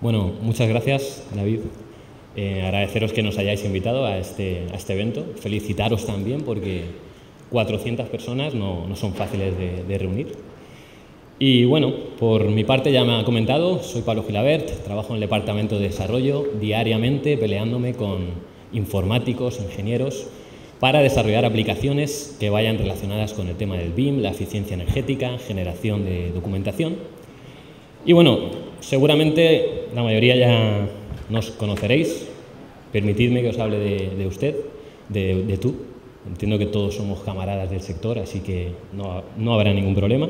Bueno, muchas gracias, David. Agradeceros que nos hayáis invitado a este evento. Felicitaros también porque 400 personas no son fáciles de reunir. Y bueno, por mi parte ya me ha comentado, soy Pablo Gilabert, trabajo en el departamento de desarrollo diariamente peleándome con informáticos, ingenieros, para desarrollar aplicaciones que vayan relacionadas con el tema del BIM, la eficiencia energética, generación de documentación. Y bueno, seguramente la mayoría ya nos conoceréis. Permitidme que os hable de usted, de tú. Entiendo que todos somos camaradas del sector, así que no habrá ningún problema.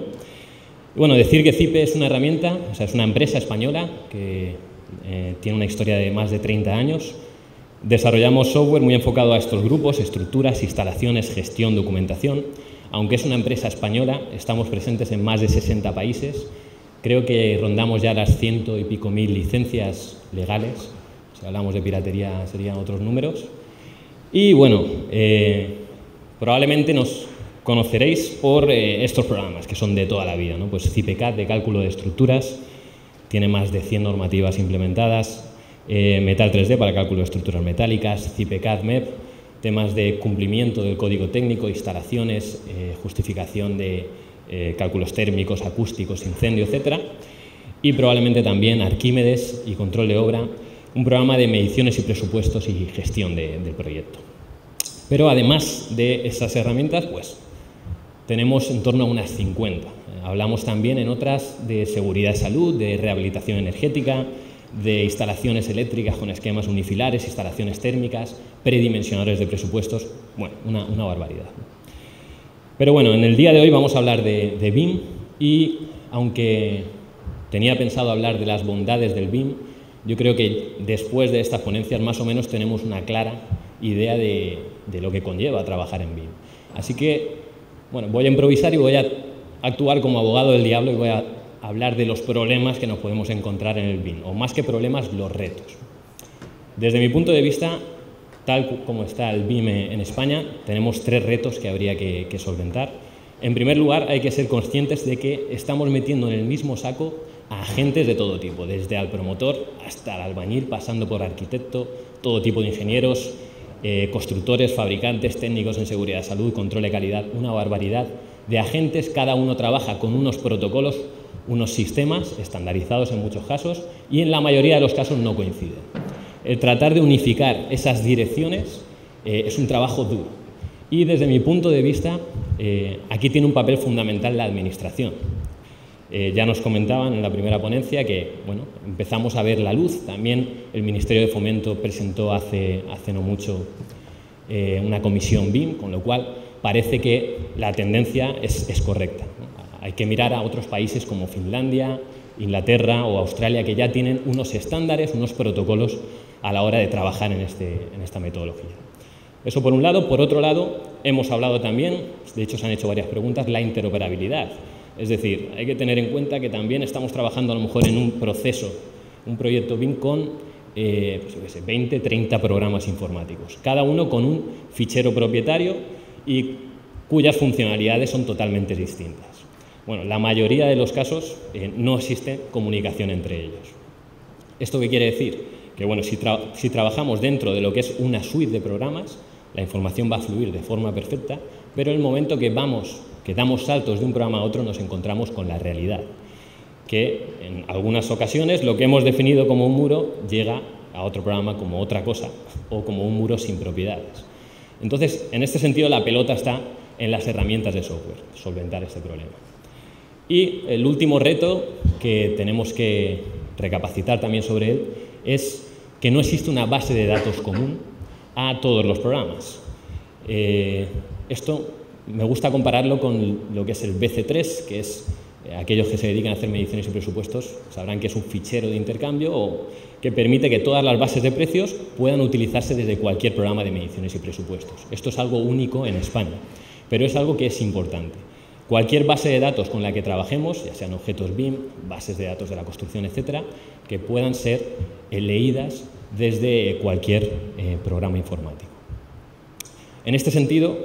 Y bueno, decir que CIPE es una herramienta, o sea, es una empresa española que tiene una historia de más de 30 años. Desarrollamos software muy enfocado a estos grupos, estructuras, instalaciones, gestión, documentación. Aunque es una empresa española, estamos presentes en más de 60 países. Creo que rondamos ya las 100 y pico mil licencias legales. Si hablamos de piratería serían otros números. Y bueno, probablemente nos conoceréis por estos programas que son de toda la vida, ¿no? Pues CIPECAD de cálculo de estructuras, tiene más de 100 normativas implementadas. Metal 3D para cálculo de estructuras metálicas, CIPECAD MEP, temas de cumplimiento del código técnico, instalaciones, justificación de cálculos térmicos, acústicos, incendio, etc. Y probablemente también Arquímedes y control de obra, un programa de mediciones y presupuestos y gestión del proyecto. Pero además de esas herramientas, pues tenemos en torno a unas 50. Hablamos también en otras de seguridad y salud, de rehabilitación energética, de instalaciones eléctricas con esquemas unifilares, instalaciones térmicas, predimensionadores de presupuestos, bueno, una barbaridad. Pero bueno, en el día de hoy vamos a hablar de BIM y aunque tenía pensado hablar de las bondades del BIM, yo creo que después de estas ponencias más o menos tenemos una clara idea de lo que conlleva trabajar en BIM. Así que, bueno, voy a improvisar y voy a actuar como abogado del diablo y voy a hablar de los problemas que nos podemos encontrar en el BIM, o más que problemas, los retos. Desde mi punto de vista, tal como está el BIM en España, tenemos 3 retos que habría que solventar. En primer lugar, hay que ser conscientes de que estamos metiendo en el mismo saco a agentes de todo tipo, desde al promotor hasta al albañil, pasando por arquitecto, todo tipo de ingenieros, constructores, fabricantes, técnicos en seguridad, salud, control de calidad, una barbaridad de agentes. Cada uno trabaja con unos protocolos, unos sistemas estandarizados en muchos casos y en la mayoría de los casos no coinciden. El tratar de unificar esas direcciones es un trabajo duro y desde mi punto de vista aquí tiene un papel fundamental la administración. Ya nos comentaban en la primera ponencia que bueno, empezamos a ver la luz. También el Ministerio de Fomento presentó hace no mucho una comisión BIM, con lo cual parece que la tendencia es correcta, ¿no? Hay que mirar a otros países como Finlandia, Inglaterra o Australia, que ya tienen unos estándares, unos protocolos a la hora de trabajar en esta metodología. Eso por un lado. Por otro lado, hemos hablado también, de hecho se han hecho varias preguntas, la interoperabilidad. Es decir, hay que tener en cuenta que también estamos trabajando a lo mejor en un proceso, un proyecto BIM con 20, 30 programas informáticos, cada uno con un fichero propietario y cuyas funcionalidades son totalmente distintas. Bueno, la mayoría de los casos no existe comunicación entre ellos. ¿Esto qué quiere decir? Que bueno, si trabajamos dentro de lo que es una suite de programas, la información va a fluir de forma perfecta, pero en el momento que damos saltos de un programa a otro, nos encontramos con la realidad, que en algunas ocasiones lo que hemos definido como un muro llega a otro programa como otra cosa o como un muro sin propiedades. Entonces, en este sentido, la pelota está en las herramientas de software, solventar este problema. Y el último reto que tenemos que recapacitar también sobre él es que no existe una base de datos común a todos los programas. Esto me gusta compararlo con lo que es el BC3, que es aquellos que se dedican a hacer mediciones y presupuestos sabrán que es un fichero de intercambio que permite que todas las bases de precios puedan utilizarse desde cualquier programa de mediciones y presupuestos. Esto es algo único en España, pero es algo que es importante. Cualquier base de datos con la que trabajemos, ya sean objetos BIM, bases de datos de la construcción, etcétera, que puedan ser leídas desde cualquier programa informático. En este sentido,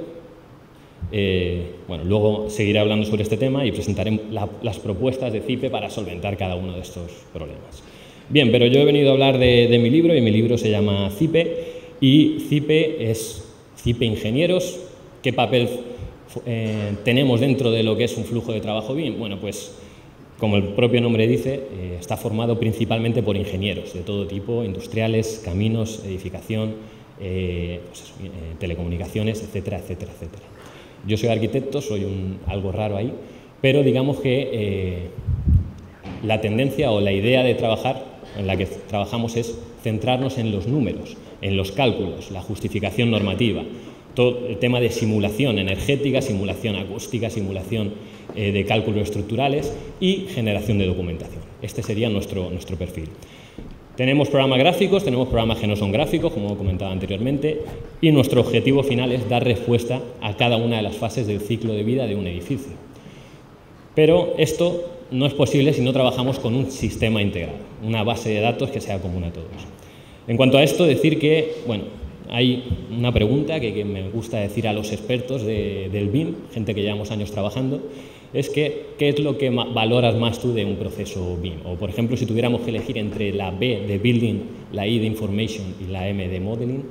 bueno, luego seguiré hablando sobre este tema y presentaré las propuestas de CIPE para solventar cada uno de estos problemas. Bien, pero yo he venido a hablar de mi libro, y mi libro se llama CIPE, y CIPE es CIPE Ingenieros. ¿Qué papel tenemos dentro de lo que es un flujo de trabajo BIM? Bueno, pues como el propio nombre dice, está formado principalmente por ingenieros de todo tipo, industriales, caminos, edificación, telecomunicaciones, etcétera, etcétera, etcétera. Yo soy arquitecto, soy algo raro ahí, pero digamos que la tendencia o la idea de trabajar, en la que trabajamos, es centrarnos en los números, en los cálculos, la justificación normativa, todo el tema de simulación energética, simulación acústica, simulación de cálculos estructurales y generación de documentación. Este sería nuestro perfil. Tenemos programas gráficos, tenemos programas que no son gráficos, como comentaba anteriormente, y nuestro objetivo final es dar respuesta a cada una de las fases del ciclo de vida de un edificio. Pero esto no es posible si no trabajamos con un sistema integrado, una base de datos que sea común a todos. En cuanto a esto, decir que, bueno, hay una pregunta que me gusta decir a los expertos del BIM, gente que llevamos años trabajando, es que, ¿qué es lo que valoras más tú de un proceso BIM? O, por ejemplo, si tuviéramos que elegir entre la B de Building, la I de Information y la M de Modeling,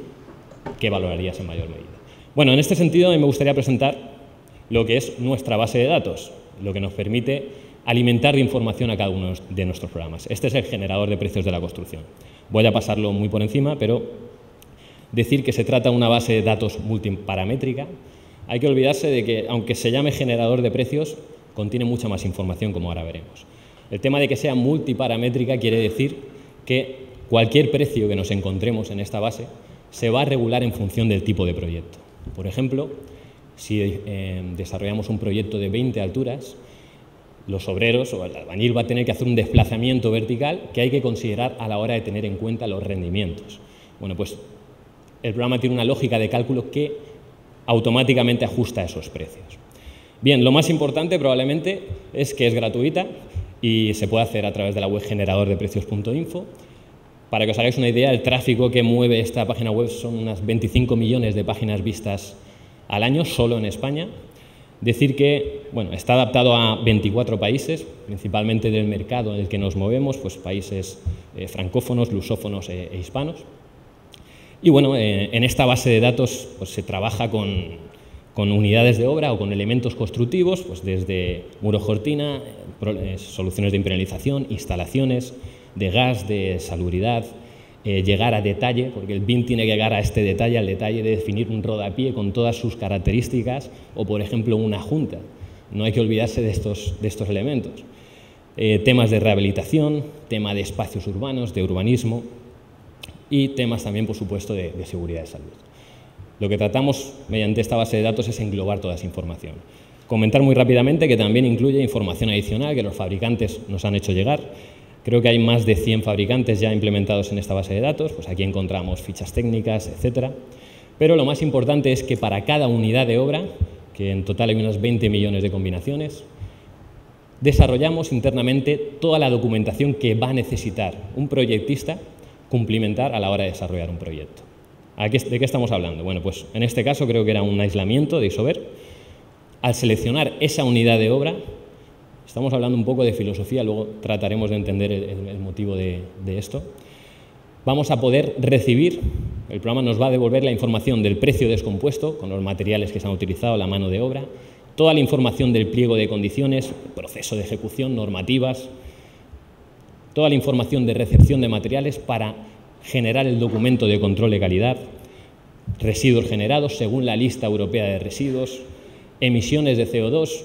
¿qué valorarías en mayor medida? Bueno, en este sentido, a mí me gustaría presentar lo que es nuestra base de datos, lo que nos permite alimentar de información a cada uno de nuestros programas. Este es el generador de precios de la construcción. Voy a pasarlo muy por encima, pero decir que se trata de una base de datos multiparamétrica, hay que olvidarse de que, aunque se llame generador de precios, contiene mucha más información, como ahora veremos. El tema de que sea multiparamétrica quiere decir que cualquier precio que nos encontremos en esta base se va a regular en función del tipo de proyecto. Por ejemplo, si desarrollamos un proyecto de 20 alturas, los obreros o el albañil va a tener que hacer un desplazamiento vertical que hay que considerar a la hora de tener en cuenta los rendimientos. Bueno, pues el programa tiene una lógica de cálculo que automáticamente ajusta esos precios. Bien, lo más importante probablemente es que es gratuita y se puede hacer a través de la web generadordeprecios.info. Para que os hagáis una idea, el tráfico que mueve esta página web son unas 25 millones de páginas vistas al año, solo en España. Decir que, bueno, está adaptado a 24 países, principalmente del mercado en el que nos movemos, pues países francófonos, lusófonos e hispanos. Y bueno, en esta base de datos pues, se trabaja con unidades de obra o con elementos constructivos, pues desde muro cortina, soluciones de impermeabilización, instalaciones de gas, de salubridad, llegar a detalle, porque el BIM tiene que llegar a este detalle, al detalle de definir un rodapié con todas sus características o, por ejemplo, una junta. No hay que olvidarse de estos elementos. Temas de rehabilitación, tema de espacios urbanos, de urbanismo y temas también, por supuesto, de seguridad de salud. Lo que tratamos mediante esta base de datos es englobar toda esa información. Comentar muy rápidamente que también incluye información adicional que los fabricantes nos han hecho llegar. Creo que hay más de 100 fabricantes ya implementados en esta base de datos, pues aquí encontramos fichas técnicas, etcétera. Pero lo más importante es que para cada unidad de obra, que en total hay unos 20 millones de combinaciones, desarrollamos internamente toda la documentación que va a necesitar un proyectista cumplimentar a la hora de desarrollar un proyecto. ¿De qué estamos hablando? Bueno, pues en este caso creo que era un aislamiento de Isover. Al seleccionar esa unidad de obra, estamos hablando un poco de filosofía, luego trataremos de entender el motivo de esto. Vamos a poder recibir, el programa nos va a devolver la información del precio descompuesto, con los materiales que se han utilizado, la mano de obra, toda la información del pliego de condiciones, proceso de ejecución, normativas, toda la información de recepción de materiales para generar el documento de control de calidad, residuos generados según la lista europea de residuos, emisiones de CO2.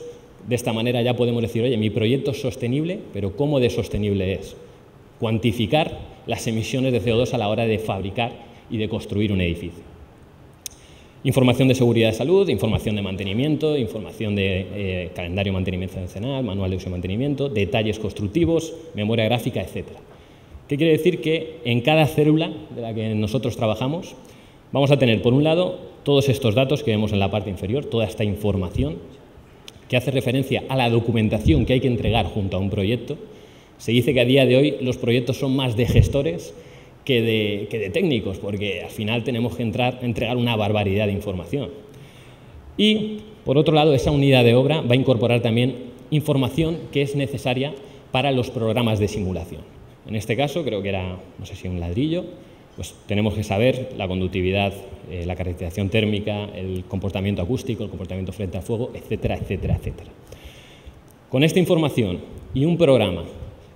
De esta manera ya podemos decir, oye, mi proyecto es sostenible, pero ¿cómo de sostenible es? Cuantificar las emisiones de CO2 a la hora de fabricar y de construir un edificio. Información de seguridad de salud, información de mantenimiento, información de calendario de mantenimiento nacional, manual de uso y mantenimiento, detalles constructivos, memoria gráfica, etcétera. ¿Qué quiere decir? Que en cada célula de la que nosotros trabajamos vamos a tener, por un lado, todos estos datos que vemos en la parte inferior, toda esta información que hace referencia a la documentación que hay que entregar junto a un proyecto. Se dice que a día de hoy los proyectos son más de gestores que de técnicos, porque al final tenemos que entregar una barbaridad de información. Y, por otro lado, esa unidad de obra va a incorporar también información que es necesaria para los programas de simulación. En este caso creo que era, no sé si un ladrillo, pues tenemos que saber la conductividad, la caracterización térmica, el comportamiento acústico, el comportamiento frente al fuego, etcétera, etcétera, etcétera. Con esta información y un programa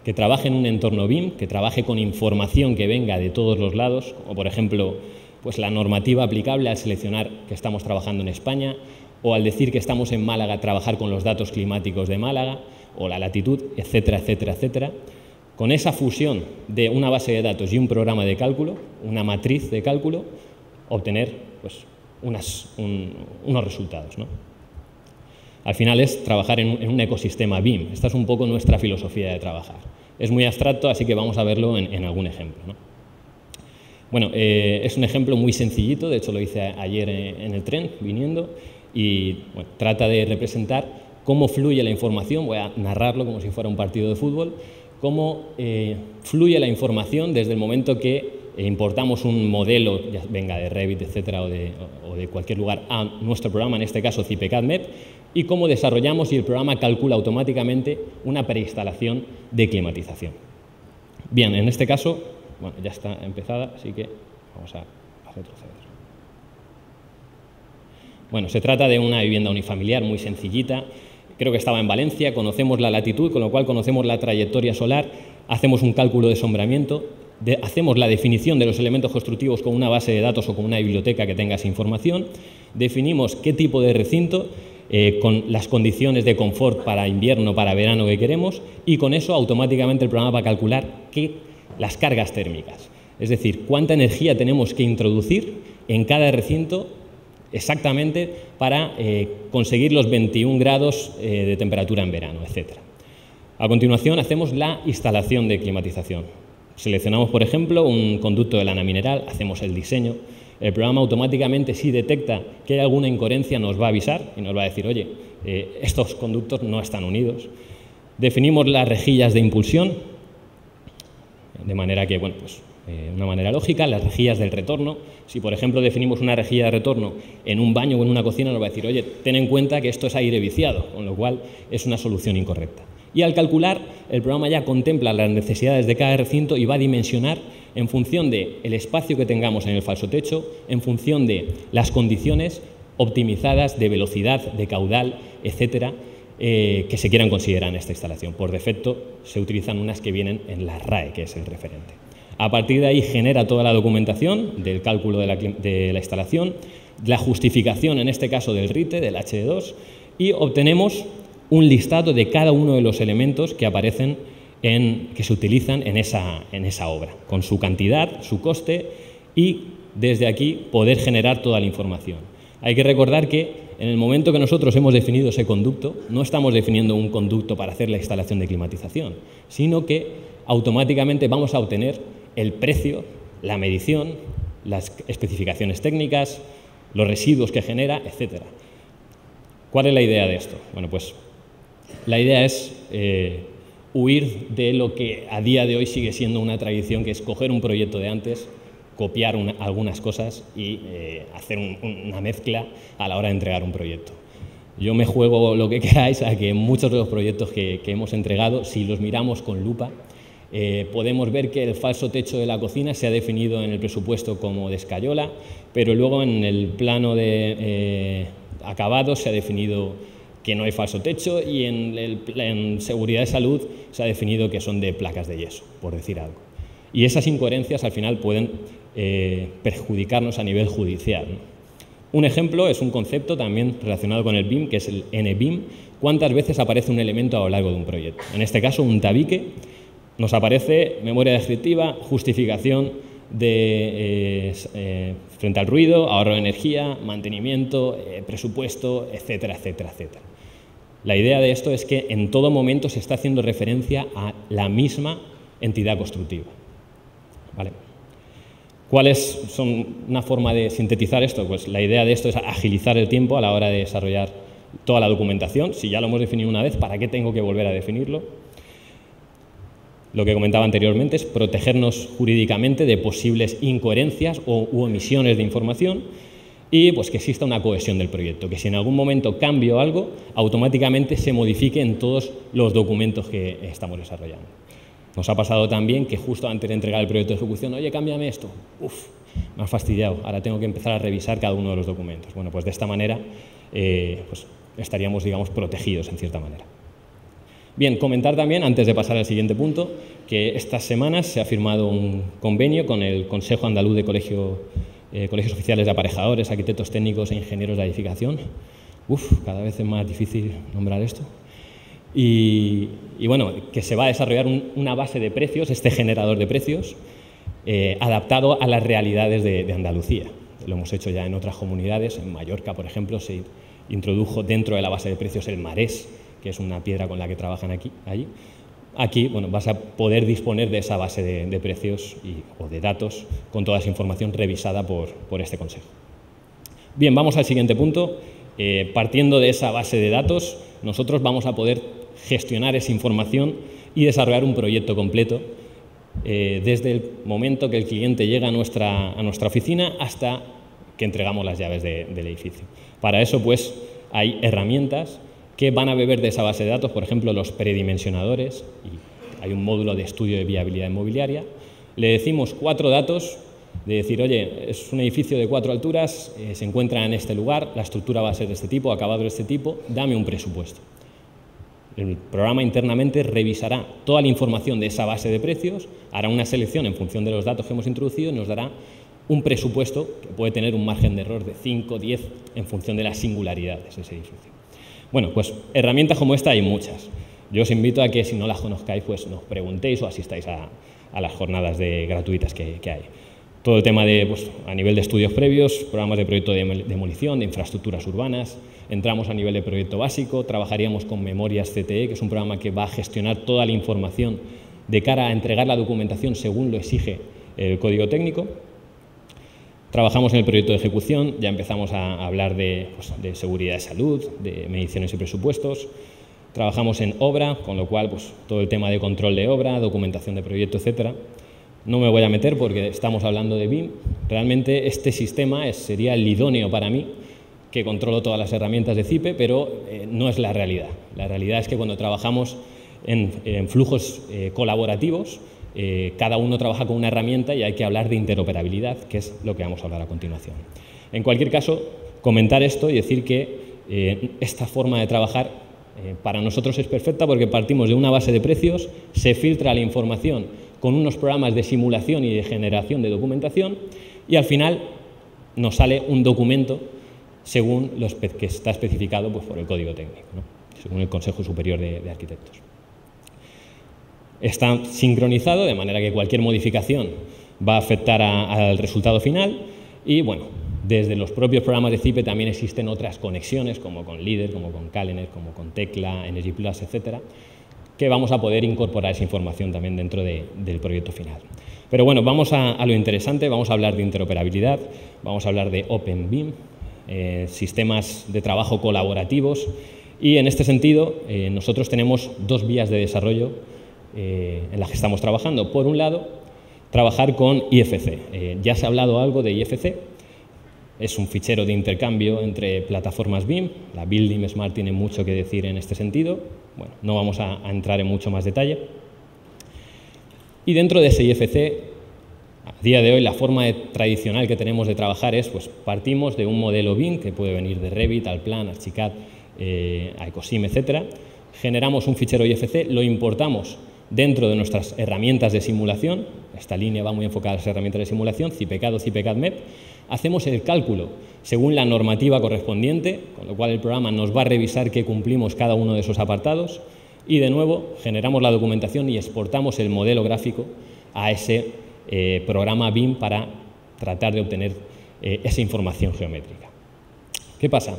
que trabaje en un entorno BIM, que trabaje con información que venga de todos los lados, como por ejemplo pues la normativa aplicable al seleccionar que estamos trabajando en España, o al decir que estamos en Málaga, trabajar con los datos climáticos de Málaga, o la latitud, etcétera, etcétera, etcétera. Con esa fusión de una base de datos y un programa de cálculo, una matriz de cálculo, obtener pues, unos resultados, ¿no? Al final es trabajar en un ecosistema BIM. Esta es un poco nuestra filosofía de trabajar. Es muy abstracto, así que vamos a verlo en algún ejemplo, ¿no? Bueno, es un ejemplo muy sencillito, de hecho lo hice ayer en el tren, viniendo, y bueno, trata de representar cómo fluye la información, voy a narrarlo como si fuera un partido de fútbol, cómo fluye la información desde el momento que importamos un modelo, ya venga de Revit, etcétera, o de cualquier lugar, a nuestro programa, en este caso CIPECAD MEP, y cómo desarrollamos y el programa calcula automáticamente una preinstalación de climatización. Bien, en este caso, bueno, ya está empezada, así que vamos a retroceder. Bueno, se trata de una vivienda unifamiliar muy sencillita. Creo que estaba en Valencia, conocemos la latitud, con lo cual conocemos la trayectoria solar, hacemos un cálculo de sombreamiento, hacemos la definición de los elementos constructivos con una base de datos o con una biblioteca que tenga esa información, definimos qué tipo de recinto, con las condiciones de confort para invierno, para verano que queremos, y con eso automáticamente el programa va a calcular las cargas térmicas, es decir, cuánta energía tenemos que introducir en cada recinto exactamente para conseguir los 21 grados de temperatura en verano, etc. A continuación hacemos la instalación de climatización. Seleccionamos, por ejemplo, un conducto de lana mineral, hacemos el diseño. El programa automáticamente, si detecta que hay alguna incoherencia, nos va a avisar y nos va a decir, oye, estos conductos no están unidos. Definimos las rejillas de impulsión, de manera que, bueno, pues una manera lógica, las rejillas del retorno. Si, por ejemplo, definimos una rejilla de retorno en un baño o en una cocina, nos va a decir, oye, ten en cuenta que esto es aire viciado, con lo cual es una solución incorrecta. Y al calcular, el programa ya contempla las necesidades de cada recinto y va a dimensionar en función del espacio que tengamos en el falso techo, en función de las condiciones optimizadas de velocidad, de caudal, etcétera, que se quieran considerar en esta instalación. Por defecto, se utilizan unas que vienen en la RAE, que es el referente. A partir de ahí genera toda la documentación del cálculo de la instalación, la justificación, en este caso del RITE, del HD2, y obtenemos un listado de cada uno de los elementos que aparecen que se utilizan en esa obra, con su cantidad, su coste, y desde aquí poder generar toda la información. Hay que recordar que en el momento que nosotros hemos definido ese conducto, no estamos definiendo un conducto para hacer la instalación de climatización, sino que automáticamente vamos a obtener el precio, la medición, las especificaciones técnicas, los residuos que genera, etc. ¿Cuál es la idea de esto? Bueno, pues la idea es huir de lo que a día de hoy sigue siendo una tradición, que es coger un proyecto de antes, copiar algunas cosas y hacer una mezcla a la hora de entregar un proyecto. Yo me juego lo que queráis a que muchos de los proyectos que hemos entregado, si los miramos con lupa, podemos ver que el falso techo de la cocina se ha definido en el presupuesto como de escayola, pero luego en el plano de acabados se ha definido que no hay falso techo, y en seguridad de salud se ha definido que son de placas de yeso, por decir algo. Y esas incoherencias al final pueden perjudicarnos a nivel judicial, ¿no? Un ejemplo es un concepto también relacionado con el BIM, que es el NBIM. ¿Cuántas veces aparece un elemento a lo largo de un proyecto? En este caso, un tabique. Nos aparece memoria descriptiva, justificación frente al ruido, ahorro de energía, mantenimiento, presupuesto, etcétera, etcétera, etcétera. La idea de esto es que en todo momento se está haciendo referencia a la misma entidad constructiva, ¿vale? ¿Cuál es una forma de sintetizar esto? Pues la idea de esto es agilizar el tiempo a la hora de desarrollar toda la documentación. Si ya lo hemos definido una vez, ¿para qué tengo que volver a definirlo? Lo que comentaba anteriormente es protegernos jurídicamente de posibles incoherencias u omisiones de información, y pues que exista una cohesión del proyecto, que si en algún momento cambio algo, automáticamente se modifique en todos los documentos que estamos desarrollando. Nos ha pasado también que justo antes de entregar el proyecto de ejecución, oye, cámbiame esto. Uf, me has fastidiado, ahora tengo que empezar a revisar cada uno de los documentos. Bueno, pues de esta manera pues estaríamos, digamos, protegidos en cierta manera. Bien, comentar también, antes de pasar al siguiente punto, que estas semanas se ha firmado un convenio con el Consejo Andaluz de Colegios Oficiales de Aparejadores, Arquitectos Técnicos e Ingenieros de Edificación. Uf, cada vez es más difícil nombrar esto. Y bueno, que se va a desarrollar una base de precios, este generador de precios, adaptado a las realidades de Andalucía. Lo hemos hecho ya en otras comunidades. En Mallorca, por ejemplo, se introdujo dentro de la base de precios el marés, que es una piedra con la que trabajan allí. Aquí, bueno, vas a poder disponer de esa base de precios o de datos con toda esa información revisada por este consejo. Bien, vamos al siguiente punto. Partiendo de esa base de datos, nosotros vamos a poder gestionar esa información y desarrollar un proyecto completo desde el momento que el cliente llega a nuestra oficina hasta que entregamos las llaves del edificio. Para eso, pues, hay herramientas que van a beber de esa base de datos, por ejemplo, los predimensionadores, y hay un módulo de estudio de viabilidad inmobiliaria. Le decimos 4 datos, de decir, oye, es un edificio de 4 alturas, se encuentra en este lugar, la estructura va a ser de este tipo, acabado de este tipo, dame un presupuesto. El programa internamente revisará toda la información de esa base de precios, hará una selección en función de los datos que hemos introducido y nos dará un presupuesto que puede tener un margen de error de 5, 10 en función de las singularidades de ese edificio. Bueno, pues herramientas como esta hay muchas. Yo os invito a que, si no las conozcáis, pues nos preguntéis o asistáis a las jornadas gratuitas que hay. Todo el tema pues, a nivel de estudios previos, programas de proyecto de demolición, de infraestructuras urbanas. Entramos a nivel de proyecto básico, trabajaríamos con Memorias CTE, que es un programa que va a gestionar toda la información de cara a entregar la documentación según lo exige el código técnico. Trabajamos en el proyecto de ejecución, ya empezamos a hablar de seguridad de salud, de mediciones y presupuestos. Trabajamos en obra, con lo cual pues, todo el tema de control de obra, documentación de proyecto, etcétera. No me voy a meter porque estamos hablando de BIM. Realmente este sistema sería el idóneo para mí, que controlo todas las herramientas de CIPE, pero no es la realidad. La realidad es que cuando trabajamos en flujos colaborativos, cada uno trabaja con una herramienta y hay que hablar de interoperabilidad, que es lo que vamos a hablar a continuación. En cualquier caso, comentar esto y decir que esta forma de trabajar para nosotros es perfecta porque partimos de una base de precios, se filtra la información con unos programas de simulación y de generación de documentación y al final nos sale un documento según que está especificado pues, por el código técnico, ¿no? Según el Consejo Superior de Arquitectos. Está sincronizado de manera que cualquier modificación va a afectar al resultado final y, bueno, desde los propios programas de CIPE también existen otras conexiones como con Líder, como con Calener, como con Tecla, Energy Plus, etcétera, que vamos a poder incorporar esa información también dentro del proyecto final. Pero bueno, vamos a lo interesante, vamos a hablar de interoperabilidad, vamos a hablar de Open BIM, sistemas de trabajo colaborativos y en este sentido nosotros tenemos 2 vías de desarrollo en las que estamos trabajando. Por un lado, trabajar con IFC. Ya se ha hablado algo de IFC, es un fichero de intercambio entre plataformas BIM, la Building Smart tiene mucho que decir en este sentido, bueno, no vamos a entrar en mucho más detalle. Y dentro de ese IFC, a día de hoy la forma tradicional que tenemos de trabajar es, pues partimos de un modelo BIM que puede venir de Revit, Allplan, Archicad, a Ecosim, etcétera. Generamos un fichero IFC, lo importamos dentro de nuestras herramientas de simulación, esta línea va muy enfocada a las herramientas de simulación, CIPECAD o CIPECAD MEP, hacemos el cálculo según la normativa correspondiente, con lo cual el programa nos va a revisar que cumplimos cada uno de esos apartados y de nuevo generamos la documentación y exportamos el modelo gráfico a ese programa BIM para tratar de obtener esa información geométrica. ¿Qué pasa?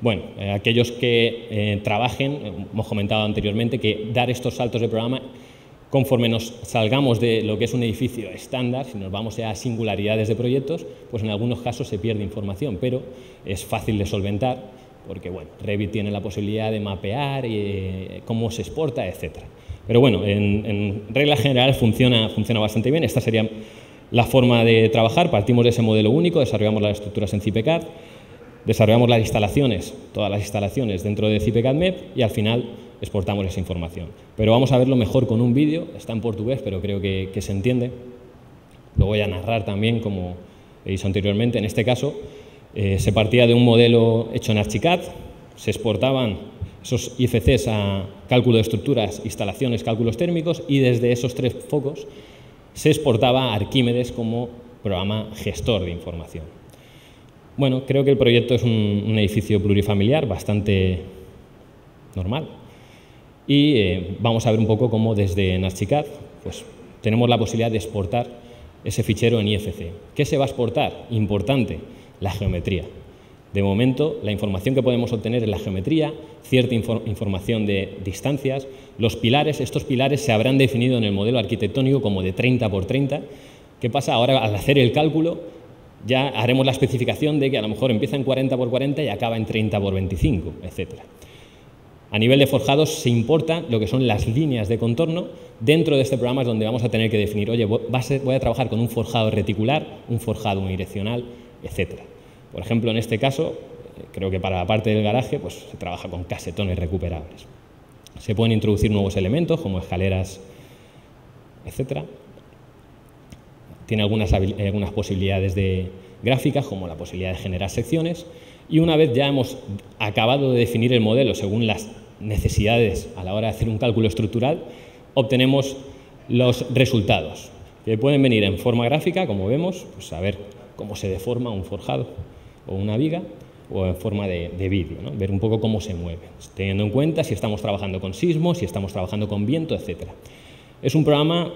Bueno, aquellos que trabajen, hemos comentado anteriormente que dar estos saltos de programa, conforme nos salgamos de lo que es un edificio estándar, si nos vamos a singularidades de proyectos, pues en algunos casos se pierde información, pero es fácil de solventar porque bueno, Revit tiene la posibilidad de mapear cómo se exporta, etcétera. Pero bueno, en regla general funciona bastante bien. Esta sería la forma de trabajar. Partimos de ese modelo único, desarrollamos las estructuras en CIPECAD, desarrollamos las instalaciones, todas las instalaciones dentro de CIPECAD MEP y al final exportamos esa información. Pero vamos a verlo mejor con un vídeo, está en portugués, pero creo que se entiende. Lo voy a narrar también, como he dicho anteriormente. En este caso, se partía de un modelo hecho en Archicad, se exportaban esos IFCs a cálculo de estructuras, instalaciones, cálculos térmicos, y desde esos 3 focos se exportaba a Arquímedes como programa gestor de información. Bueno, creo que el proyecto es un edificio plurifamiliar bastante normal. Y vamos a ver un poco cómo desde Archicad pues, tenemos la posibilidad de exportar ese fichero en IFC. ¿Qué se va a exportar? Importante, la geometría. De momento, la información que podemos obtener es la geometría, cierta información de distancias. Los pilares, estos pilares se habrán definido en el modelo arquitectónico como de 30 por 30. ¿Qué pasa? Ahora, al hacer el cálculo, ya haremos la especificación de que a lo mejor empieza en 40 por 40 y acaba en 30 por 25, etc. A nivel de forjados se importa lo que son las líneas de contorno. Dentro de este programa es donde vamos a tener que definir, oye, voy a trabajar con un forjado reticular, un forjado unidireccional, etc. Por ejemplo, en este caso, creo que para la parte del garaje pues, se trabaja con casetones recuperables. Se pueden introducir nuevos elementos como escaleras, etc. Tiene algunas posibilidades gráficas, como la posibilidad de generar secciones. Y una vez ya hemos acabado de definir el modelo según las necesidades a la hora de hacer un cálculo estructural, obtenemos los resultados, que pueden venir en forma gráfica, como vemos, pues saber cómo se deforma un forjado o una viga, o en forma de vídeo, ¿no? Ver un poco cómo se mueve, teniendo en cuenta si estamos trabajando con sismos, si estamos trabajando con viento, etc. Es un programa,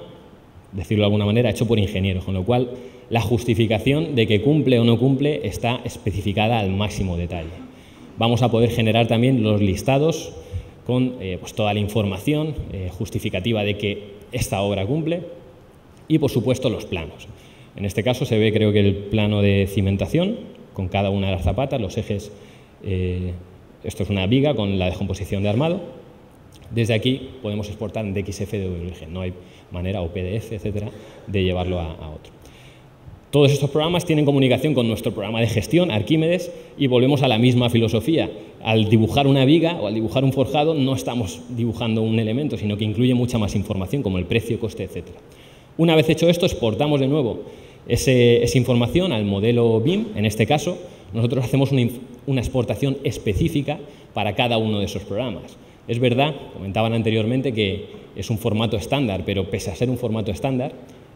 decirlo de alguna manera, hecho por ingenieros, con lo cual la justificación de que cumple o no cumple está especificada al máximo detalle. Vamos a poder generar también los listados con pues toda la información justificativa de que esta obra cumple y, por supuesto, los planos. En este caso se ve, creo que el plano de cimentación con cada una de las zapatas, los ejes, esto es una viga con la descomposición de armado. Desde aquí podemos exportar en DXF de origen, no hay manera, o PDF, etcétera, de llevarlo a otro. Todos estos programas tienen comunicación con nuestro programa de gestión, Arquímedes, y volvemos a la misma filosofía. Al dibujar una viga o al dibujar un forjado no estamos dibujando un elemento, sino que incluye mucha más información, como el precio, coste, etcétera. Una vez hecho esto, exportamos de nuevo esa información al modelo BIM. En este caso, nosotros hacemos una exportación específica para cada uno de esos programas. Es verdad, comentaban anteriormente, que es un formato estándar, pero pese a ser un formato estándar,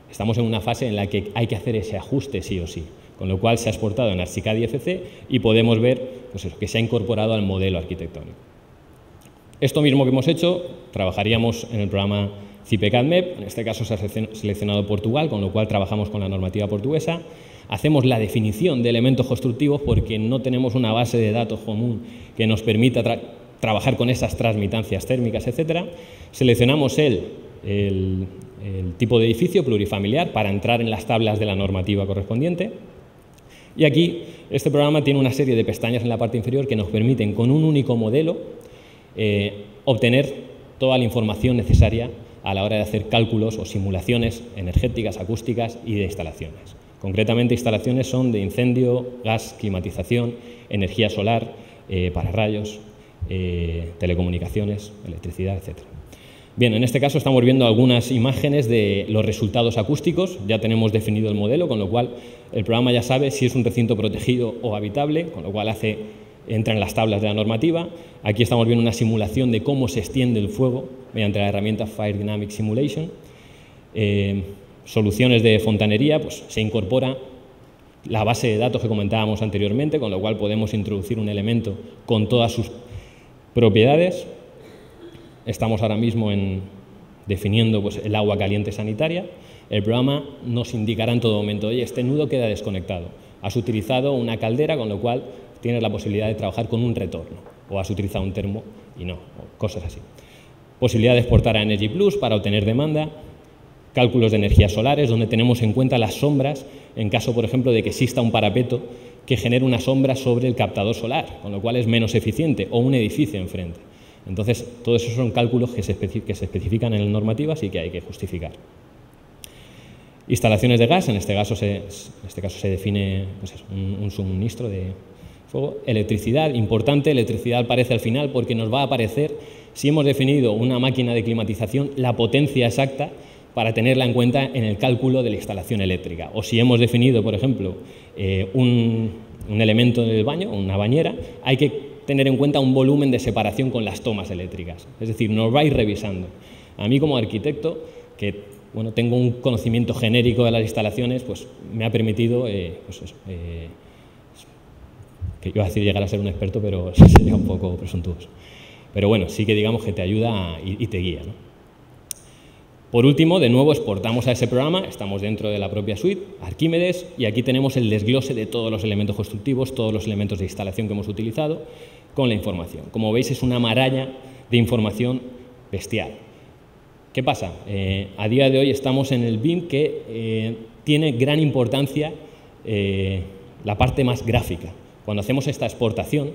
estamos en una fase en la que hay que hacer ese ajuste sí o sí, con lo cual se ha exportado en Archicad IFC y podemos ver pues eso, que se ha incorporado al modelo arquitectónico. Esto mismo que hemos hecho, trabajaríamos en el programa CIPECAD-MEP, en este caso se ha seleccionado Portugal, con lo cual trabajamos con la normativa portuguesa. Hacemos la definición de elementos constructivos porque no tenemos una base de datos común que nos permita trabajar con esas transmitancias térmicas, etc. Seleccionamos el tipo de edificio plurifamiliar para entrar en las tablas de la normativa correspondiente. Y aquí este programa tiene una serie de pestañas en la parte inferior que nos permiten, con un único modelo, obtener toda la información necesaria a la hora de hacer cálculos o simulaciones energéticas, acústicas y de instalaciones. Concretamente, instalaciones son de incendio, gas, climatización, energía solar, pararrayos, telecomunicaciones, electricidad, etc. Bien, en este caso estamos viendo algunas imágenes de los resultados acústicos. Ya tenemos definido el modelo, con lo cual el programa ya sabe si es un recinto protegido o habitable, con lo cual entra en las tablas de la normativa. Aquí estamos viendo una simulación de cómo se extiende el fuego mediante la herramienta Fire Dynamic Simulation. Soluciones de fontanería, pues se incorpora la base de datos que comentábamos anteriormente, con lo cual podemos introducir un elemento con todas sus propiedades. Estamos ahora mismo definiendo pues, el agua caliente sanitaria. El programa nos indicará en todo momento, oye, este nudo queda desconectado. Has utilizado una caldera, con lo cual tienes la posibilidad de trabajar con un retorno. O has utilizado un termo y no, o cosas así. Posibilidad de exportar a Energy Plus para obtener demanda. Cálculos de energías solares, donde tenemos en cuenta las sombras, en caso, por ejemplo, de que exista un parapeto que genere una sombra sobre el captador solar, con lo cual es menos eficiente, o un edificio enfrente. Entonces, todos esos son cálculos que se especifican en las normativas y que hay que justificar. Instalaciones de gas, en este caso se define pues eso, un suministro de fuego. Electricidad, importante, electricidad aparece al final porque nos va a aparecer si hemos definido una máquina de climatización, la potencia exacta para tenerla en cuenta en el cálculo de la instalación eléctrica. O si hemos definido, por ejemplo, un elemento del baño, una bañera, hay que tener en cuenta un volumen de separación con las tomas eléctricas. Es decir, nos va a ir revisando. A mí como arquitecto, que bueno, tengo un conocimiento genérico de las instalaciones, pues me ha permitido, que iba a decir llegar a ser un experto, pero sería un poco presuntuoso. Pero bueno, sí que digamos que te ayuda y te guía, ¿no? Por último, de nuevo, exportamos a ese programa, estamos dentro de la propia suite, Arquímedes, y aquí tenemos el desglose de todos los elementos constructivos, todos los elementos de instalación que hemos utilizado, con la información. Como veis, es una maraña de información bestial. ¿Qué pasa? A día de hoy estamos en el BIM que tiene gran importancia la parte más gráfica. Cuando hacemos esta exportación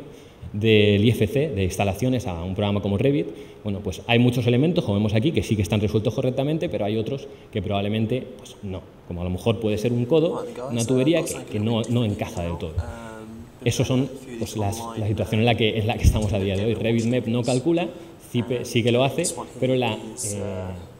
del IFC, de instalaciones, a un programa como Revit, bueno, pues hay muchos elementos, como vemos aquí, que sí que están resueltos correctamente, pero hay otros que probablemente pues no, como a lo mejor puede ser un codo, una tubería que no encaja del todo. Esas son pues, la situación en la que estamos a día de hoy. Revit MEP no calcula, Cipe sí que lo hace, pero la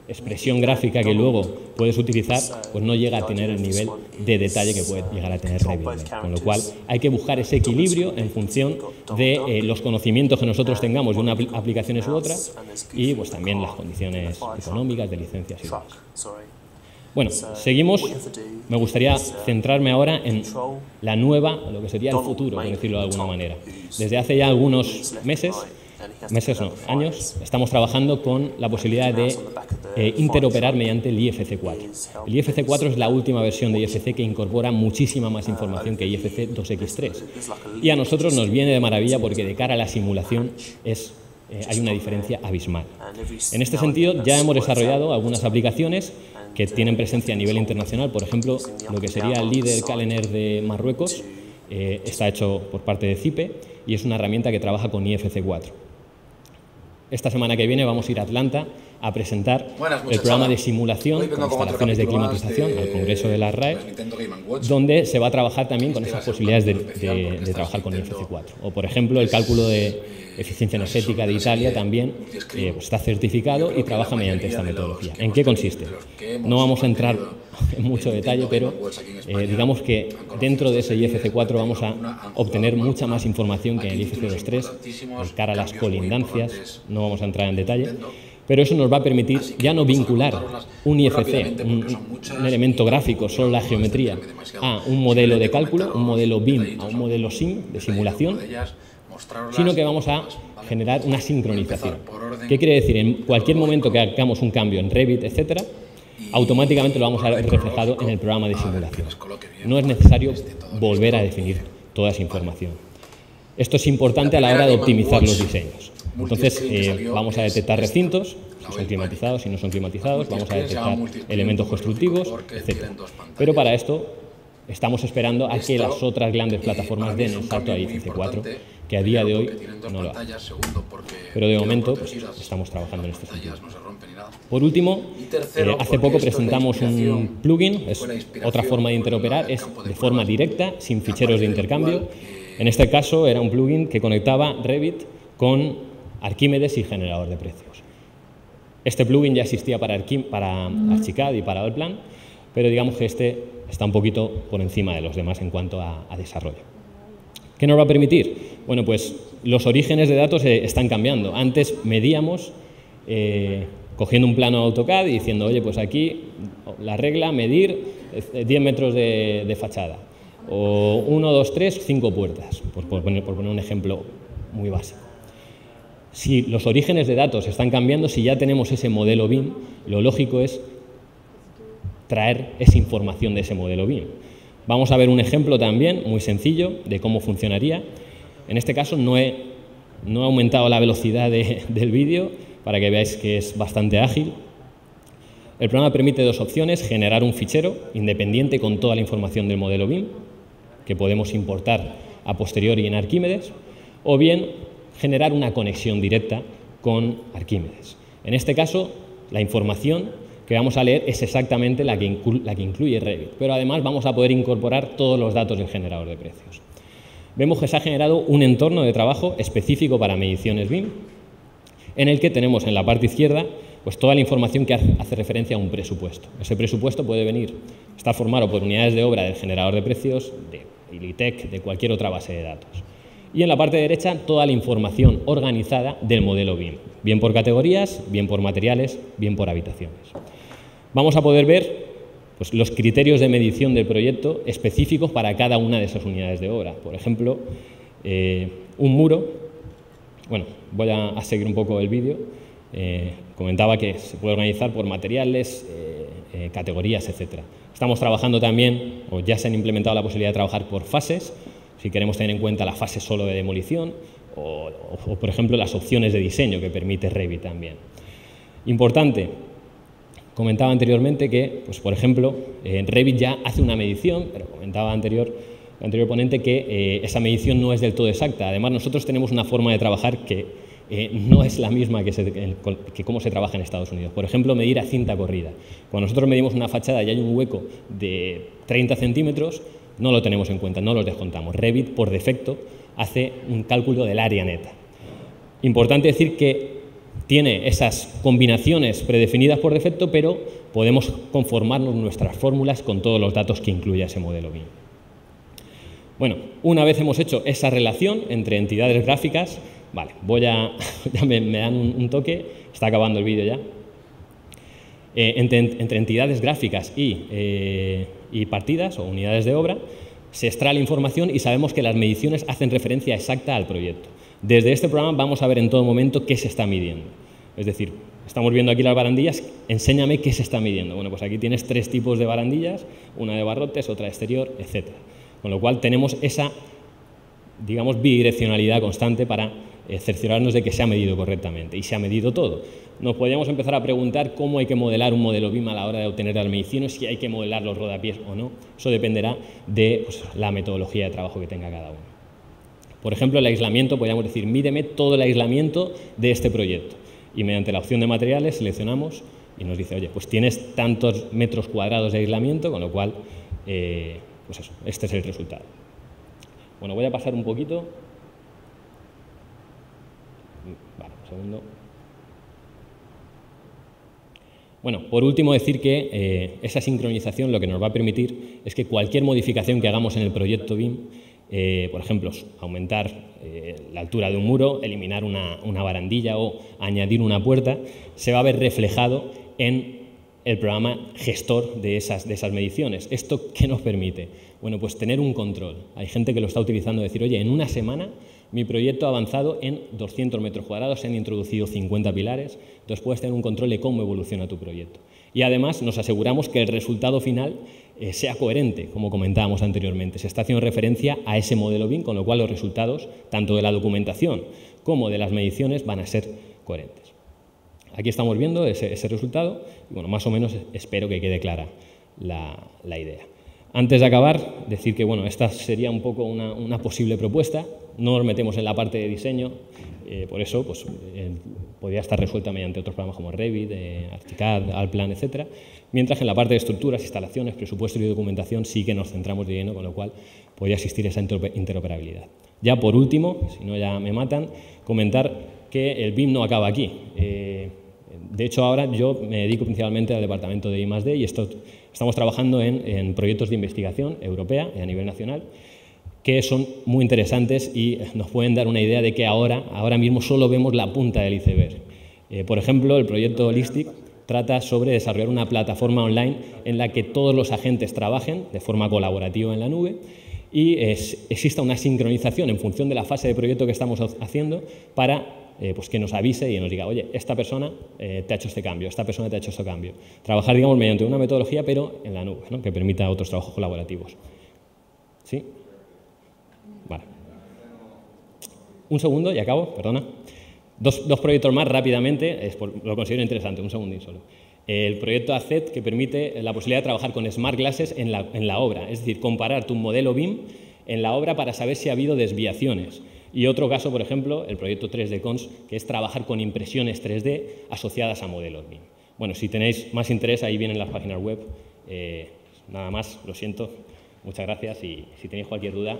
expresión gráfica que luego puedes utilizar pues no llega a tener el nivel de detalle que puede llegar a tener Revit MEP. Con lo cual hay que buscar ese equilibrio en función de los conocimientos que nosotros tengamos de unas aplicaciones u otras y pues también las condiciones económicas de licencias y demás. Bueno, seguimos. Me gustaría centrarme ahora en la nueva, lo que sería el futuro, por decirlo de alguna manera. Desde hace ya algunos años, estamos trabajando con la posibilidad de interoperar mediante el IFC 4. El IFC 4 es la última versión de IFC que incorpora muchísima más información que IFC 2X3. Y a nosotros nos viene de maravilla porque de cara a la simulación hay una diferencia abismal. En este sentido, ya hemos desarrollado algunas aplicaciones que tienen presencia a nivel internacional. Por ejemplo, lo que sería el líder Calendar de Marruecos está hecho por parte de Cipe y es una herramienta que trabaja con IFC 4. Esta semana que viene vamos a ir a Atlanta a presentar el programa de simulación con instalaciones de climatización al Congreso de la RAE, donde se va a trabajar también con esas posibilidades de trabajar con IFC 4. O, por ejemplo, el cálculo de eficiencia energética de Italia también está certificado y trabaja mediante esta metodología. ¿En qué consiste? No vamos a entrar en mucho detalle, pero digamos que dentro de ese IFC 4 vamos a obtener mucha más información que en el IFC 2.3 de cara a las colindancias. No vamos a entrar en detalle, pero eso nos va a permitir ya no vincular un IFC, un elemento gráfico, solo la geometría, a un modelo de cálculo, un modelo BIM, a un modelo SIM de simulación, sino que vamos a generar una sincronización. ¿Qué quiere decir? En cualquier momento que hagamos un cambio en Revit, etcétera, automáticamente lo vamos a ver reflejado en el programa de simulación. No es necesario volver a definir toda esa información. Esto es importante a la hora de optimizar los diseños. Entonces, vamos a detectar recintos, si son climatizados, si no son climatizados, vamos a detectar elementos constructivos, etc. Pero para esto estamos esperando a que las otras grandes plataformas den el salto a IFC 4, que a día de hoy no lo hacen. Pero de momento pues, estamos trabajando en este sentido. Por último, hace poco presentamos un plugin, es otra forma de interoperar, es de forma directa, sin ficheros de intercambio. En este caso era un plugin que conectaba Revit con Arquímedes y generador de precios. Este plugin ya existía para Archicad y para Allplan, pero digamos que este está un poquito por encima de los demás en cuanto a desarrollo. ¿Qué nos va a permitir? Bueno, pues los orígenes de datos están cambiando. Antes medíamos cogiendo un plano de AutoCAD y diciendo, oye, pues aquí la regla, medir 10 metros de fachada. O 1, 2, 3, 5 puertas, por poner un ejemplo muy básico. Si los orígenes de datos están cambiando, si ya tenemos ese modelo BIM, lo lógico es traer esa información de ese modelo BIM. Vamos a ver un ejemplo también muy sencillo de cómo funcionaría. En este caso no he aumentado la velocidad del vídeo para que veáis que es bastante ágil. El programa permite dos opciones: generar un fichero independiente con toda la información del modelo BIM, que podemos importar a posteriori en Arquímedes, o bien generar una conexión directa con Arquímedes. En este caso, la información que vamos a leer es exactamente la que incluye Revit, pero además vamos a poder incorporar todos los datos del generador de precios. Vemos que se ha generado un entorno de trabajo específico para mediciones BIM. en el que tenemos en la parte izquierda pues toda la información que hace referencia a un presupuesto. Ese presupuesto puede estar formado por unidades de obra del generador de precios, de Ilitec, de cualquier otra base de datos. Y en la parte derecha toda la información organizada del modelo BIM, bien por categorías, bien por materiales, bien por habitaciones. Vamos a poder ver pues, los criterios de medición del proyecto específicos para cada una de esas unidades de obra. Por ejemplo, un muro. Bueno, voy a seguir un poco el vídeo. Comentaba que se puede organizar por materiales, categorías, etc. Estamos trabajando también, o ya se han implementado la posibilidad de trabajar por fases, si queremos tener en cuenta la fase solo de demolición, o por ejemplo, las opciones de diseño que permite Revit también. Importante, comentaba anteriormente que, pues, por ejemplo, Revit ya hace una medición, pero comentaba el anterior ponente que esa medición no es del todo exacta. Además, nosotros tenemos una forma de trabajar que no es la misma que cómo se trabaja en Estados Unidos. Por ejemplo, medir a cinta corrida. Cuando nosotros medimos una fachada y hay un hueco de 30 centímetros, no lo tenemos en cuenta, no los descontamos. Revit, por defecto, hace un cálculo del área neta. Importante decir que tiene esas combinaciones predefinidas por defecto, pero podemos conformarnos nuestras fórmulas con todos los datos que incluye ese modelo BIM. Bueno, una vez hemos hecho esa relación entre entidades gráficas, vale, ya me dan un toque, está acabando el vídeo ya. Entre entidades gráficas y partidas o unidades de obra, se extrae la información y sabemos que las mediciones hacen referencia exacta al proyecto. Desde este programa vamos a ver en todo momento qué se está midiendo. Es decir, estamos viendo aquí las barandillas, enséñame qué se está midiendo. Bueno, pues aquí tienes 3 tipos de barandillas, una de barrotes, otra de exterior, etc. Con lo cual tenemos esa, digamos, bidireccionalidad constante para cerciorarnos de que se ha medido correctamente, y se ha medido todo. Nos podríamos empezar a preguntar cómo hay que modelar un modelo BIM a la hora de obtener las mediciones, si hay que modelar los rodapiés o no. Eso dependerá de la metodología de trabajo que tenga cada uno. Por ejemplo, el aislamiento, podríamos decir, mídeme todo el aislamiento de este proyecto. Y mediante la opción de materiales seleccionamos y nos dice, oye, pues tienes tantos metros cuadrados de aislamiento, con lo cual, pues eso, este es el resultado. Bueno, voy a pasar un poquito. Vale, un segundo. Bueno, por último decir que esa sincronización lo que nos va a permitir es que cualquier modificación que hagamos en el proyecto BIM, por ejemplo, aumentar la altura de un muro, eliminar una barandilla o añadir una puerta, se va a ver reflejado en el programa gestor de esas mediciones. ¿Esto qué nos permite? Bueno, pues tener un control. Hay gente que lo está utilizando, decir, oye, en una semana mi proyecto ha avanzado en 200 metros cuadrados, se han introducido 50 pilares, entonces puedes tener un control de cómo evoluciona tu proyecto. Y además nos aseguramos que el resultado final sea coherente, como comentábamos anteriormente. Se está haciendo referencia a ese modelo BIM, con lo cual los resultados, tanto de la documentación como de las mediciones, van a ser coherentes. Aquí estamos viendo ese resultado y, bueno, más o menos espero que quede clara la idea. Antes de acabar, decir que, bueno, esta sería un poco una posible propuesta. No nos metemos en la parte de diseño, por eso pues, podría estar resuelta mediante otros programas como Revit, ArchiCAD, Allplan, etc. Mientras que en la parte de estructuras, instalaciones, presupuesto y documentación sí que nos centramos de lleno, con lo cual podría existir esa interoperabilidad. Ya por último, si no ya me matan, comentar que el BIM no acaba aquí. De hecho, ahora yo me dedico principalmente al departamento de I+D y estamos trabajando en proyectos de investigación europea y a nivel nacional que son muy interesantes y nos pueden dar una idea de que ahora mismo solo vemos la punta del iceberg. Por ejemplo, el proyecto Holistic trata sobre desarrollar una plataforma online en la que todos los agentes trabajen de forma colaborativa en la nube y exista una sincronización en función de la fase de proyecto que estamos haciendo para pues que nos avise y nos diga, oye, esta persona te ha hecho este cambio, esta persona te ha hecho este cambio. Trabajar, digamos, mediante una metodología, pero en la nube, ¿no? Que permita otros trabajos colaborativos. ¿Sí? Vale. Un segundo y acabo, perdona. Dos proyectos más rápidamente, lo considero interesante, un segundín solo. El proyecto ACET, que permite la posibilidad de trabajar con Smart Glasses en la obra, es decir, comparar tu modelo BIM en la obra para saber si ha habido desviaciones. Y otro caso, por ejemplo, el proyecto 3D Cons, que es trabajar con impresiones 3D asociadas a modelos BIM. Bueno, si tenéis más interés, ahí vienen las páginas web. Nada más, lo siento, muchas gracias y si tenéis cualquier duda...